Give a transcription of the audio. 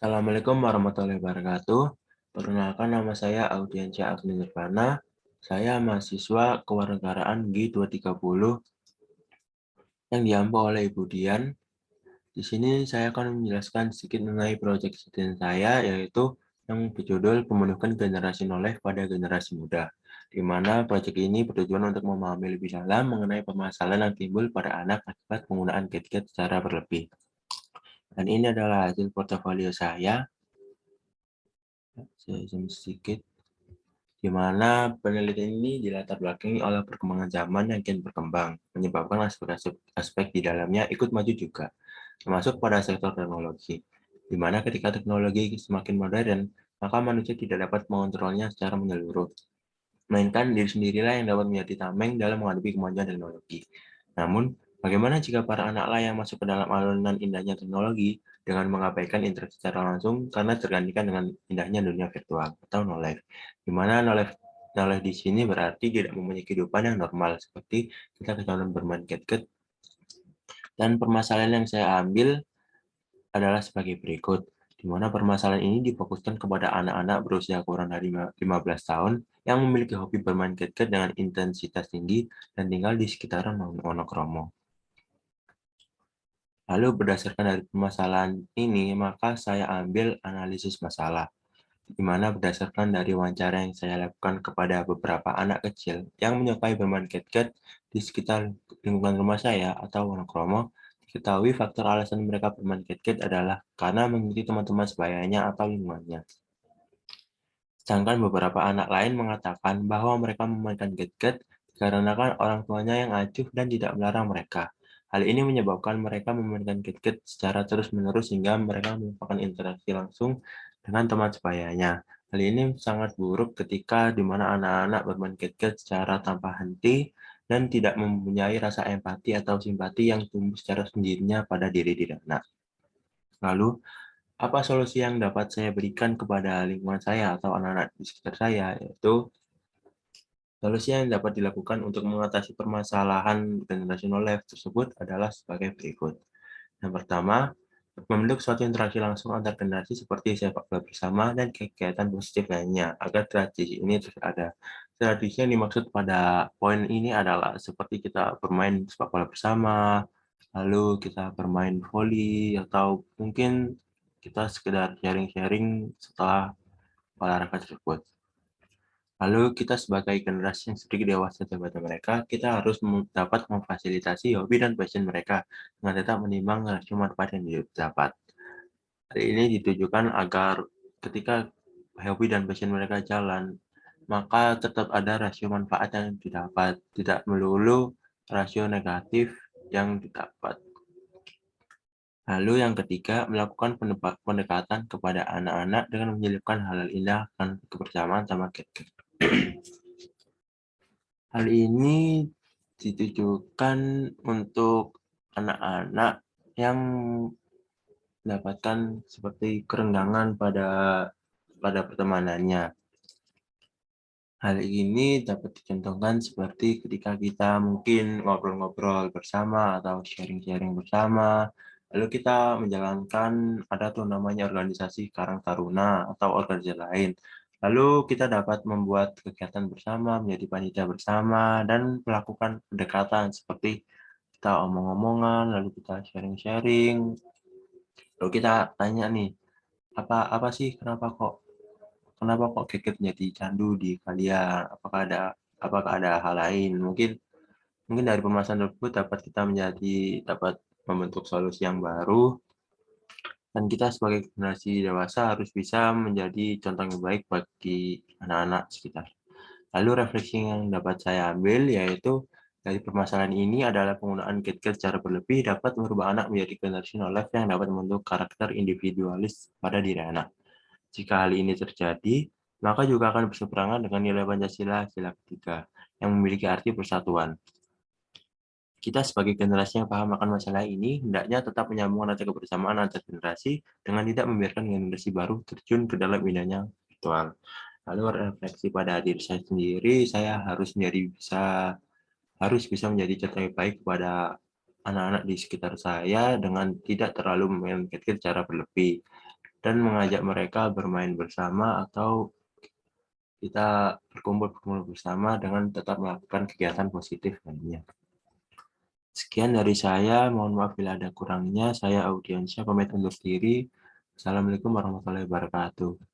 Assalamualaikum warahmatullahi wabarakatuh. Perkenalkan nama saya Audiensyah Agni Nirvana. Saya mahasiswa kewarganegaraan G230 yang diampu oleh Ibu Dian. Di sini saya akan menjelaskan sedikit mengenai proyek studi saya, yaitu yang berjudul Pemenuhan Generasi Noleh pada Generasi Muda, di mana proyek ini bertujuan untuk memahami lebih dalam mengenai permasalahan yang timbul pada anak akibat penggunaan gadget secara berlebih. Dan ini adalah hasil portofolio saya. Saya zoom sedikit. Di mana penelitian ini dilatar belakangi oleh perkembangan zaman yang kian berkembang, menyebabkan aspek di dalamnya ikut maju juga, termasuk pada sektor teknologi, di mana ketika teknologi semakin modern, maka manusia tidak dapat mengontrolnya secara menyeluruh, melainkan diri sendirilah yang dapat menjadi tameng dalam menghadapi kemajuan teknologi. Namun, bagaimana jika para anaklah yang masuk ke dalam alunan indahnya teknologi dengan mengabaikan interaksi secara langsung karena tergantikan dengan indahnya dunia virtual atau no life, di mana no life di sini berarti tidak mempunyai kehidupan yang normal seperti kita kecanduan bermain gadget. Dan permasalahan yang saya ambil adalah sebagai berikut, di mana permasalahan ini difokuskan kepada anak-anak berusia kurang dari 15 tahun yang memiliki hobi bermain gadget dengan intensitas tinggi dan tinggal di sekitaran monokromo. Lalu berdasarkan dari permasalahan ini, maka saya ambil analisis masalah, di mana berdasarkan dari wawancara yang saya lakukan kepada beberapa anak kecil yang menyukai bermain gadget di sekitar lingkungan rumah saya atau monokromo, diketahui faktor alasan mereka bermain gadget adalah karena mengikuti teman-teman sebayanya atau lingkungannya. Sedangkan beberapa anak lain mengatakan bahwa mereka memainkan gadget dikarenakan orang tuanya yang acuh dan tidak melarang mereka. Hal ini menyebabkan mereka memainkan gadget secara terus-menerus sehingga mereka melupakan interaksi langsung dengan teman sebayanya. Hal ini sangat buruk ketika di mana anak-anak bermain gadget secara tanpa henti dan tidak mempunyai rasa empati atau simpati yang tumbuh secara sendirinya pada diri anak. Lalu, apa solusi yang dapat saya berikan kepada lingkungan saya atau anak-anak di sekitar saya? Yaitu solusi yang dapat dilakukan untuk mengatasi permasalahan generational life tersebut adalah sebagai berikut. Yang pertama, membentuk suatu interaksi langsung antar generasi seperti sepak bola bersama dan kegiatan positif lainnya agar tradisi ini terus ada. Tradisi yang dimaksud pada poin ini adalah seperti kita bermain sepak bola bersama, lalu kita bermain voli, atau mungkin kita sekedar sharing-sharing setelah olahraga tersebut. Lalu kita sebagai generasi yang sedikit dewasa daripada mereka, kita harus dapat memfasilitasi hobi dan passion mereka dengan tetap menimbang rasio manfaat yang didapat. Hal ini ditujukan agar ketika hobi dan passion mereka jalan, maka tetap ada rasio manfaat yang didapat, tidak melulu rasio negatif yang didapat. Lalu yang ketiga, melakukan pendekatan kepada anak-anak dengan menyelipkan hal-hal indah dan kebersamaan sama gadget. Hal ini ditujukan untuk anak-anak yang mendapatkan seperti kerenggangan pada pertemanannya. Hal ini dapat dicontohkan seperti ketika kita mungkin ngobrol-ngobrol bersama atau sharing-sharing bersama, lalu kita menjalankan ada tuh namanya organisasi Karang Taruna atau organisasi lain. Lalu kita dapat membuat kegiatan bersama, menjadi panitia bersama, dan melakukan pendekatan seperti kita omong-omongan, lalu kita sharing-sharing, lalu kita tanya nih, apa sih kenapa kok gadget jadi candu di kalian? Apakah ada hal lain? Mungkin dari permasalahan tersebut dapat membentuk solusi yang baru, dan kita sebagai generasi dewasa harus bisa menjadi contoh yang baik bagi anak-anak sekitar. Lalu refleksi yang dapat saya ambil yaitu dari permasalahan ini adalah penggunaan gadget secara berlebih dapat merubah anak menjadi generasi no life yang dapat membentuk karakter individualis pada diri anak. Jika hal ini terjadi, maka juga akan berseberangan dengan nilai Pancasila sila ketiga yang memiliki arti persatuan. Kita sebagai generasi yang paham akan masalah ini, hendaknya tetap menyambung rasa kebersamaan antar generasi dengan tidak membiarkan generasi baru terjun ke dalam indahnya virtual. Lalu refleksi pada diri saya sendiri, saya harus bisa menjadi contoh yang baik kepada anak-anak di sekitar saya dengan tidak terlalu memainkan gadget secara berlebih. dan mengajak mereka bermain bersama atau kita berkumpul bersama dengan tetap melakukan kegiatan positif lainnya. Sekian dari saya, mohon maaf bila ada kurangnya. Saya Audiensyah pamit undur diri. Assalamualaikum warahmatullahi wabarakatuh.